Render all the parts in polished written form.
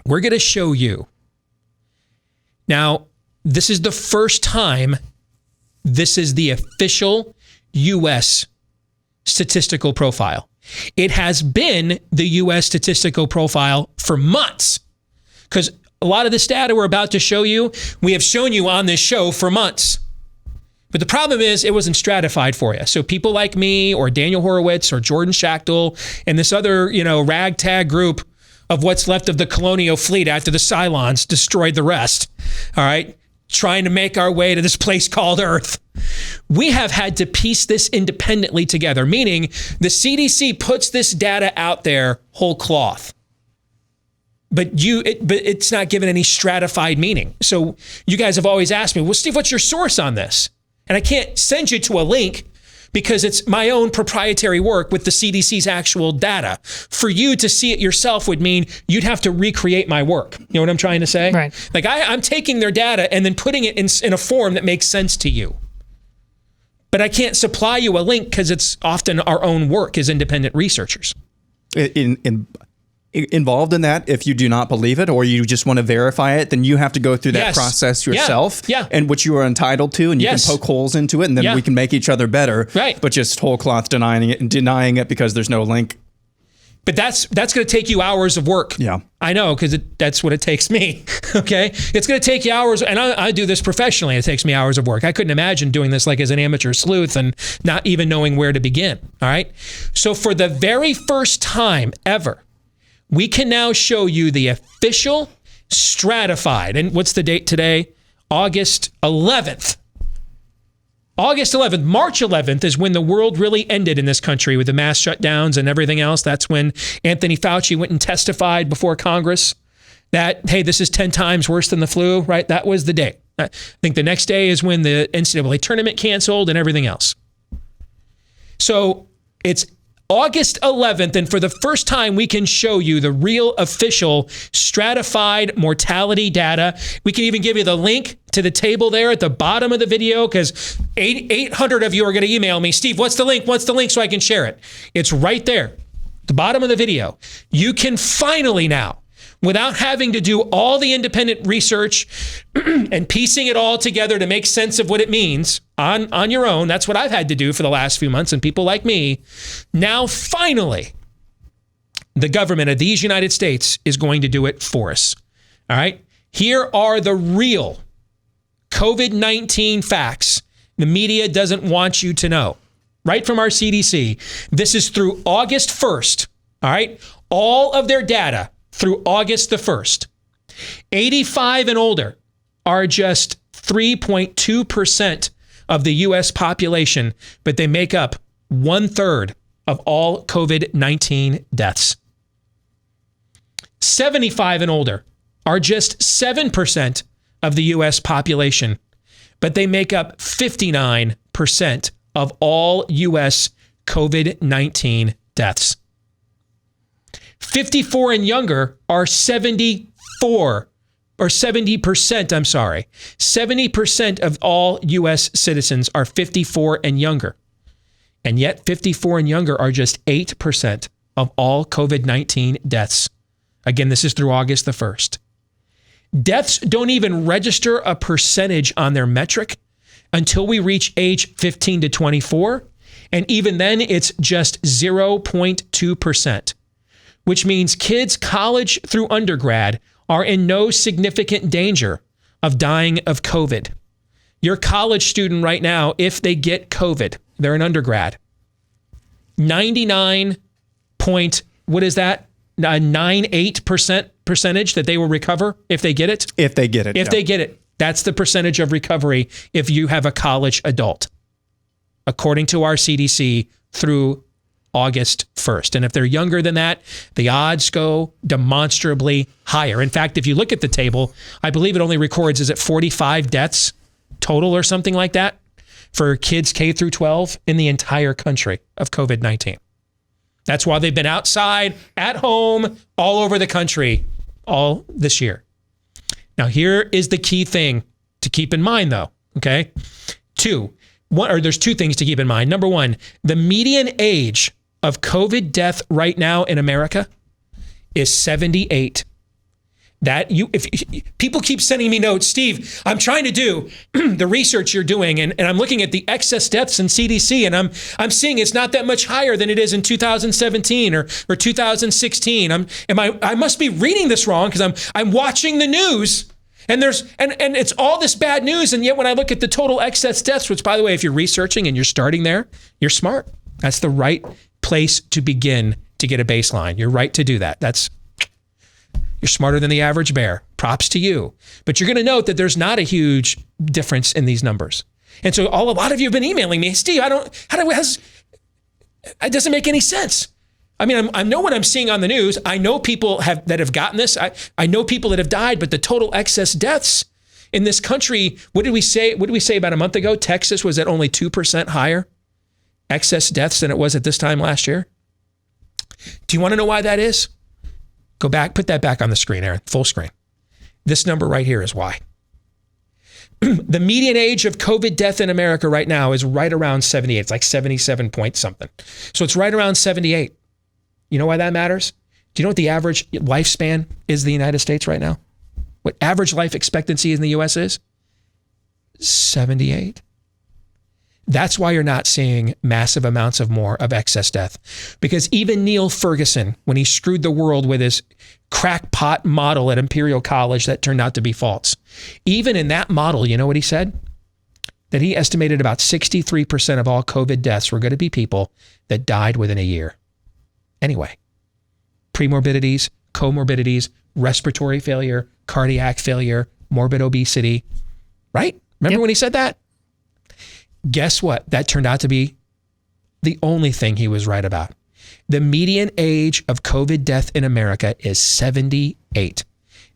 we're going to show you. Now, this is the first time this is the official U.S. statistical profile. It has been the U.S. statistical profile for months, because a lot of this data we're about to show you, we have shown you on this show for months. But the problem is it wasn't stratified for you. So people like me or Daniel Horowitz or Jordan Schachtel and this other, ragtag group of what's left of the colonial fleet after the Cylons destroyed the rest, all right, trying to make our way to this place called Earth. We have had to piece this independently together, meaning the CDC puts this data out there whole cloth. But it's not given any stratified meaning. So you guys have always asked me, well, Steve, what's your source on this? And I can't send you to a link because it's my own proprietary work with the CDC's actual data. For you to see it yourself would mean you'd have to recreate my work. You know what I'm trying to say? Right. Like I'm taking their data and then putting it in a form that makes sense to you. But I can't supply you a link because it's often our own work as independent researchers. Involved in that, if you do not believe it or you just want to verify it, then you have to go through that process yourself, and which you are entitled to, and you can poke holes into it, and then we can make each other better. Right. But just whole cloth denying it because there's no link. But that's going to take you hours of work. Yeah. I know, because that's what it takes me. Okay? It's going to take you hours, and I do this professionally. It takes me hours of work. I couldn't imagine doing this like as an amateur sleuth and not even knowing where to begin. All right? So for the very first time ever, we can now show you the official stratified. And what's the date today? August 11th. August 11th, March 11th is when the world really ended in this country with the mass shutdowns and everything else. That's when Anthony Fauci went and testified before Congress that, hey, this is 10 times worse than the flu, right? That was the day. I think the next day is when the NCAA tournament canceled and everything else. So it's August 11th, and for the first time, we can show you the real official stratified mortality data. We can even give you the link to the table there at the bottom of the video, because 800 of you are going to email me, Steve, what's the link? What's the link so I can share it? It's right there, the bottom of the video. You can finally now, without having to do all the independent research and piecing it all together to make sense of what it means on your own. That's what I've had to do for the last few months, and people like me. Now, finally, the government of these United States is going to do it for us. All right? Here are the real COVID-19 facts the media doesn't want you to know. Right from our CDC. This is through August 1st. All right? All of their data through August the 1st. 85 and older are just 3.2% of the U.S. population, but they make up 1/3 of all COVID-19 deaths. 75 and older are just 7% of the U.S. population, but they make up 59% of all U.S. COVID-19 deaths. 54 and younger are 70% I'm sorry. 70% of all U.S. citizens are 54 and younger. And yet 54 and younger are just 8% of all COVID-19 deaths. Again, this is through August the 1st. Deaths don't even register a percentage on their metric until we reach age 15 to 24. And even then, it's just 0.2%, which means kids college through undergrad are in no significant danger of dying of COVID. Your college student right now, if they get COVID, they're an undergrad, 98% percentage that they will recover if they get it. If they get it. If they get it. That's the percentage of recovery if you have a college adult, according to our CDC through August 1st. And if they're younger than that, the odds go demonstrably higher. In fact, if you look at the table, I believe it only records, is it 45 deaths total or something like that for kids K through 12 in the entire country of COVID-19. That's why they've been outside, at home, all over the country all this year. Now, here is the key thing to keep in mind, though, okay? There's two things to keep in mind. Number one, the median age of COVID death right now in America is 78. if people keep sending me notes, Steve, I'm trying to do the research you're doing, and I'm looking at the excess deaths in CDC, and I'm seeing it's not that much higher than it is in 2017 or 2016. I must be reading this wrong because I'm watching the news, and it's all this bad news, and yet when I look at the total excess deaths, which, by the way, if you're researching and you're starting there, you're smart. That's the right place to begin to get a baseline. You're right to do that. You're smarter than the average bear. Props to you. But you're going to note that there's not a huge difference in these numbers. And so a lot of you have been emailing me, Steve, it doesn't make any sense. I mean, I know what I'm seeing on the news. I know people that have gotten this. I know people that have died, but the total excess deaths in this country, what did we say about a month ago? Texas was at only 2% higher excess deaths than it was at this time last year. Do you want to know why that is? Go back, put that back on the screen, Aaron, full screen. This number right here is why. The median age of COVID death in America right now is right around 78. It's like 77 point something. So it's right around 78. You know why that matters? Do you know what the average lifespan is in the United States right now? What average life expectancy in the U.S. is? 78. That's why you're not seeing massive amounts of more of excess death. Because even Neil Ferguson, when he screwed the world with his crackpot model at Imperial College that turned out to be false, even in that model, you know what he said? That he estimated about 63% of all COVID deaths were going to be people that died within a year. Anyway, premorbidities, comorbidities, respiratory failure, cardiac failure, morbid obesity, right? Remember when he said that? Guess what? That turned out to be the only thing he was right about. The median age of COVID death in America is 78.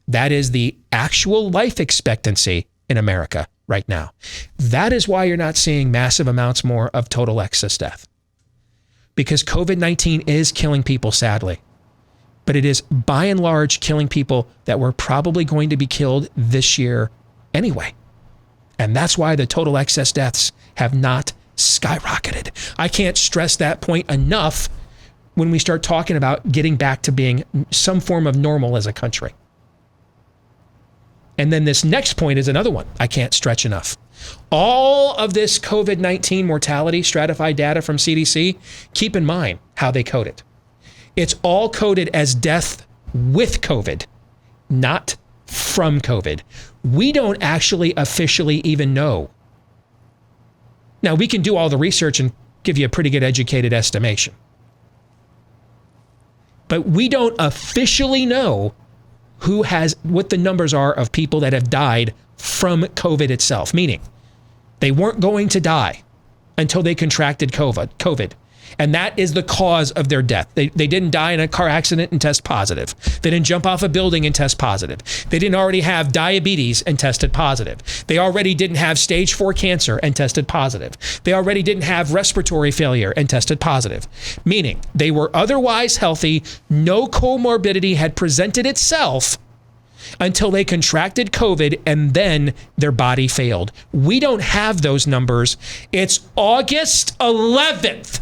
That is the actual life expectancy in America right now. That is why you're not seeing massive amounts more of total excess death. Because COVID-19 is killing people, sadly. But it is by and large killing people that were probably going to be killed this year anyway. And that's why the total excess deaths have not skyrocketed. I can't stress that point enough when we start talking about getting back to being some form of normal as a country. And then this next point is another one I can't stretch enough. All of this COVID-19 mortality stratified data from CDC, keep in mind how they code it. It's all coded as death with COVID, not from COVID. We don't actually officially even know. Now, we can do all the research and give you a pretty good educated estimation. But we don't officially know what the numbers are of people that have died from COVID itself, meaning they weren't going to die until they contracted COVID. And that is the cause of their death. They didn't die in a car accident and test positive. They didn't jump off a building and test positive. They didn't already have diabetes and tested positive. They already didn't have stage 4 cancer and tested positive. They already didn't have respiratory failure and tested positive. Meaning they were otherwise healthy, no comorbidity had presented itself until they contracted COVID and then their body failed. We don't have those numbers. It's August 11th.